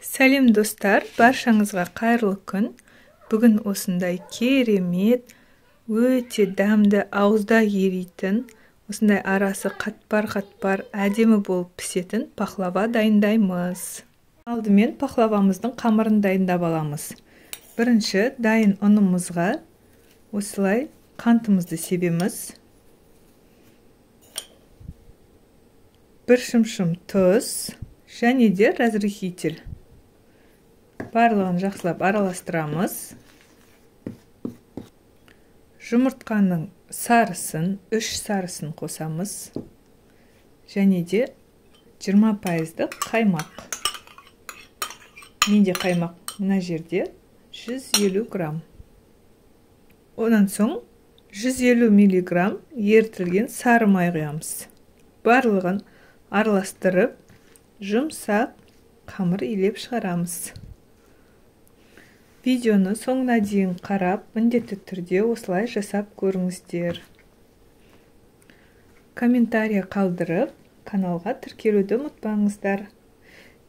Сәлем достар, баршаңызға қайырлы күн. Бүгін осындай керемет, өте дәмді, ауызда еритін, осындай арасы қатпар-қатпар, әдемі болып пісетін пахлава дайындаймыз. Алдымен пахлавамыздың қамырын дайындап аламыз. Бірінші дайын ұнымызға осылай қантымызды себеміз. Бір шымшым тұз және де разрыхитель. Барлығын жақсылап араластырамыз. Жұмыртқаның сарысын, 3 сарысын қосамыз. Және де 20% қаймақ. Менде қаймақ мына жерде 150 грамм. Онан соң 150 миллиграмм ерітілген сары май құямыз. Барлығын араластырып, жұмсақ қамыр илеп шығарамыз. Видеоны соңына дейін қарап, міндетті түрде осылай жасап көріңіздер. Комментария қалдырып, каналға тіркелуді ұмытпаңыздар.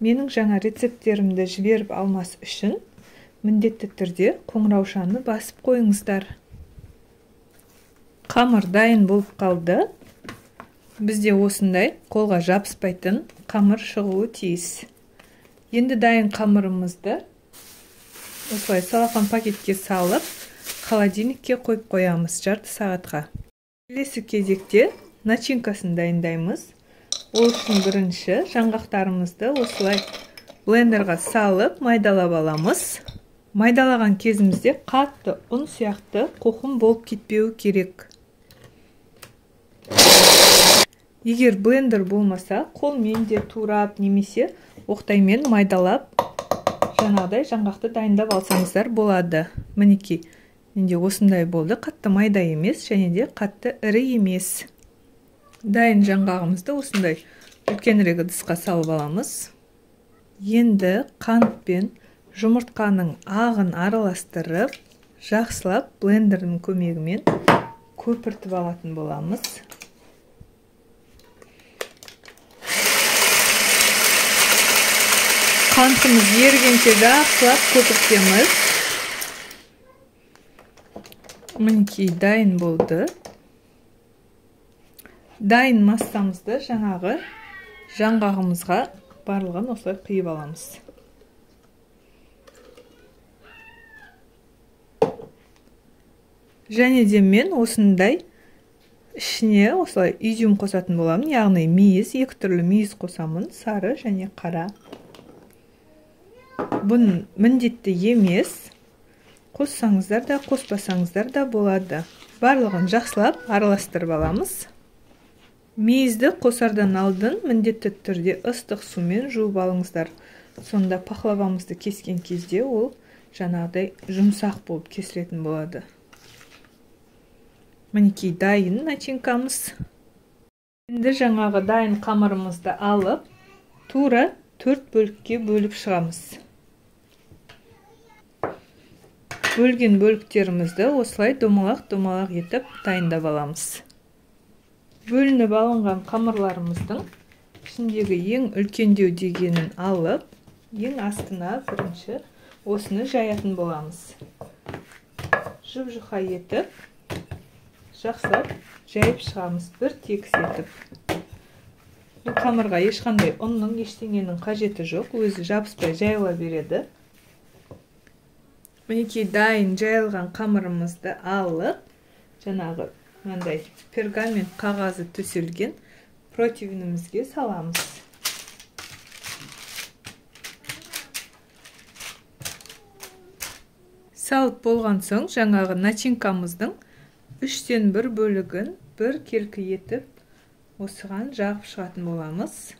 Менің жаңа рецепттерімді жіберіп алмас үшін міндетті түрде қоңыраушаны басып қойыңыздар. Қамыр дайын болып қалды. Бізде осындай қолға жабыспайтын қамыр шығуы тиіс. Енді дайын қамырымызды осылай салафан пакетке салып, холодильникке қойып қоямыз жарты сағатқа. Келесі кезекте начинкасын дайындаймыз. Ол үшін бірінші жаңғақтарымызды осылай блендерға салып, майдалап аламыз. Майдалаған кезімізде қатты ұн сияқты қоқым болып кетпеуі керек. Егер блендер болмаса, қолмен де турап немесе оқтаймен майдалап, жаңағыдай жаңғақты дайындап алсаңыздар болады. Мінекей, менде осындай болды. Қатты майда емес, және де қатты ірі емес. Дайын жаңғағымызды осындай үлкенірек ыдысқа салып аламыз. Енді қант пен жұмыртқаның ағын араластырып, жақсылап блендердің көмегімен көпіртіп алатын боламыз. Қантымыз ергенше жақсылап көпіртеміз. Мінекей дайын болды. Дайын массамызды жаңағы жаңғағымызға барлығын осылай құйып аламыз. Және де мен осындай ішіне осылай изюм қосатын боламын. Яғни мейіз, 2 түрлі мейіз қосамын, сары және қара. Бұның міндетті емес, қоссаңыздар да, қоспасаңыздар да болады. Барлығын жақсылап араластырып аламыз. Мейізді қосардан алдын міндетті түрде ыстық сумен жуып алыңыздар. Сонда пахлавамызды кескен кезде ол жаңағыдай жұмсақ болып кесілетін болады. Мінекей дайын начинкамыз. Енді жаңағы дайын қамырымызды алып, тура 4 бөлікке бөліп шығамыз. Бөлген бөліктерімізді осылай домалақ-домалақ етіп дайындап аламыз. Бөлініп алынған қамырларымыздың ішіндегі ең үлкендеу дегенін алып, ең астына бірінші осыны жаятын боламыз. Жұп-жұқа етіп, жақсылап жайып шығамыз, бір тегіс етіп. Бұл қамырға ешқандай ұнның, ештеңенің қажеті жоқ, өзі жабыспай жайыла береді. Мінекей дайын жайылған қамырымызды алып, жаңағы мынандай пергамент қағазы төселген противнімізге саламыз. Салып болған соң, жаңағы начинкамыздың 3-тен 1 бөлігін бір келкі етіп осыған жағып шығатын боламыз.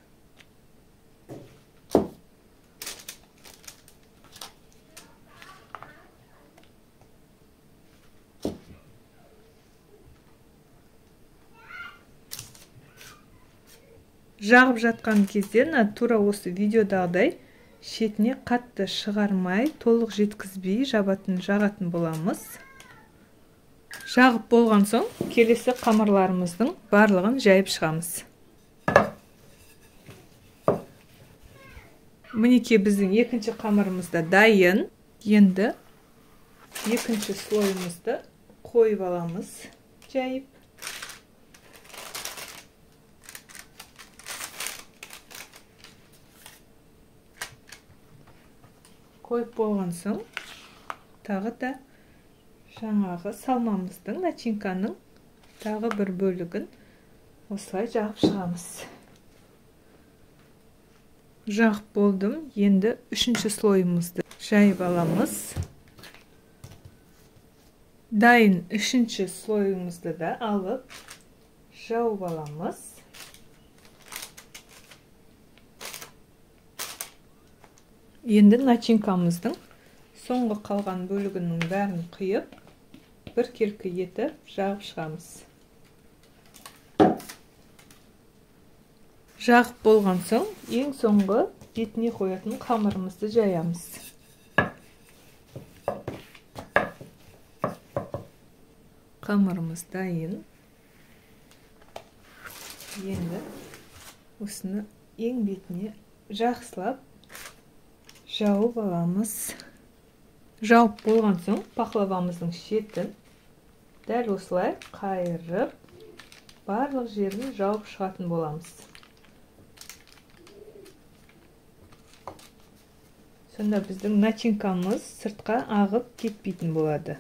Жағып жатқан кезде тура осы видеодағыдай шетіне қатты шығармай, толық жеткізбей жағатын боламыз. Жағып болған соң, келесі қамырларымыздың барлығын жайып шығамыз. Мінекей біздің екінші қамырымыз да дайын. Енді екінші слойымызды қойып аламыз, жайып. Қойып болған соң, тағы да жаңағы салмамыздың, начинканың тағы бір бөлігін осылай жағып шығамыз. Жағып болдым. Енді үшінші слойымызды жайып аламыз. Дайын үшінші слойымызды да алып, жауып аламыз. Енді начинкамыздың соңғы қалған бөлігінің бәрін құйып, біркелкі етіп жағып шығамыз. Жағып болған соң, ең соңғы бетіне қоятын қамырымызды жаямыз. Қамырымыз дайын. Енді осыны ең бетіне жақсылап жауып аламыз. Жауып болған соң, пахлавамыздың шетін дәл осылай қайырып, барлық жерін жауып шығатын боламыз. Сонда біздің начинкамыз сыртқа ағып кетпейтін болады.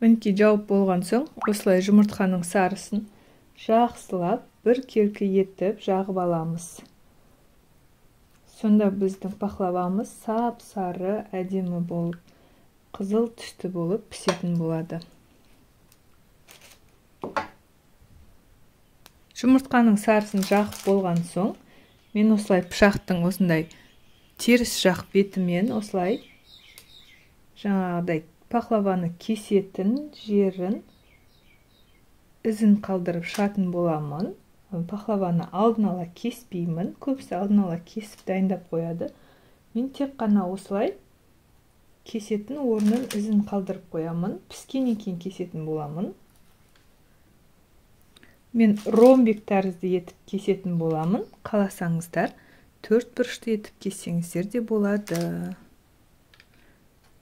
Мінекей жауып болған соң, осылай жұмыртқаның сарысын жақсылап біркелкі етіп жағып аламыз. Сонда біздің пахлавамыз сап-сары, әдемі болып, қызыл түсті болып пісетін болады. Жұмыртқаның сарысын жағып болған соң, мен осылай пышақтың осындай теріс жақ бетімен осылай жаңағыдай пахлаваны кесетін жерін ізін қалдырып шығатын боламын. Пахлаваны алдын ала кеспеймін. Көбісі алдын ала кесіп дайындап қояды. Мен тек қана осылай кесетін орнын ізін қалдырып қоямын. Піскеннен кейін кесетін боламын. Мен ромбик тәрізді етіп кесетін боламын. Қаласаңыздар, 4 бұрышты етіп кессеңіздер де болады.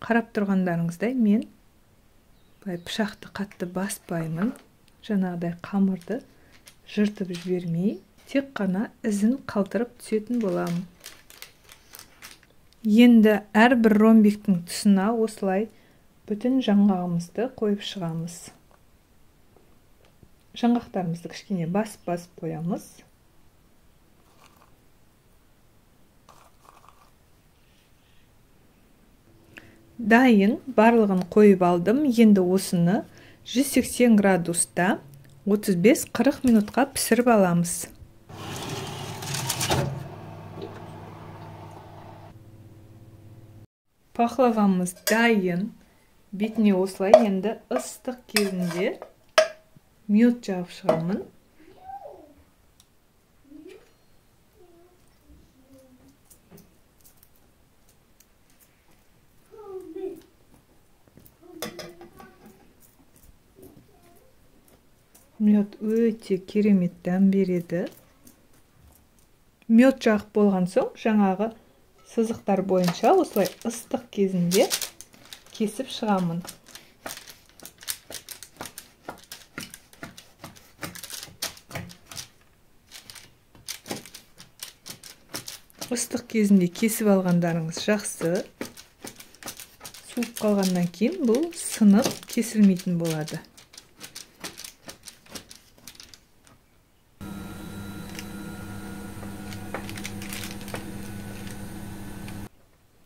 Қарап тұрғандарыңыздай, мен пышақты қатты баспаймын. Жаңағыдай қамырды жыртып жібермей, тек қана ізін қалдырып түсетін боламын. Енді әрбір ромбиктің тұсына осылай бүтін жаңғағымызды қойып шығамыз. Жаңғақтарымызды кішкене басып қоямыз. Дайын барлығын қойып алдым. Енді осыны 180 градуста 35-40 минутқа пісіріп аламыз. Пахлавамыз дайын. Бетіне осылай енді ыстық кезінде мед жағып шығамын. Мед өте керемет дәм береді. Мед жағып болған соң, жаңағы сызықтар бойынша осылай ыстық кезінде кесіп шығамын. Ыстық кезінде кесіп алғандарыңыз жақсы. Суып қалғаннан кейін бұл сынып кесілмейтін болады.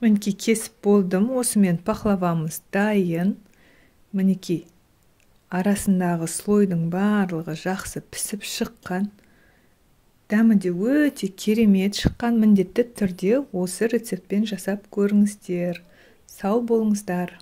Мінекей кесіп болдым. Осымен пахлавамыз дайын. Мінекей арасындағы слойдың барлығы жақсы пісіп шыққан. Дәмі де өте керемет шыққан. Міндетті түрде осы рецептпен жасап көріңіздер. Сау болыңыздар.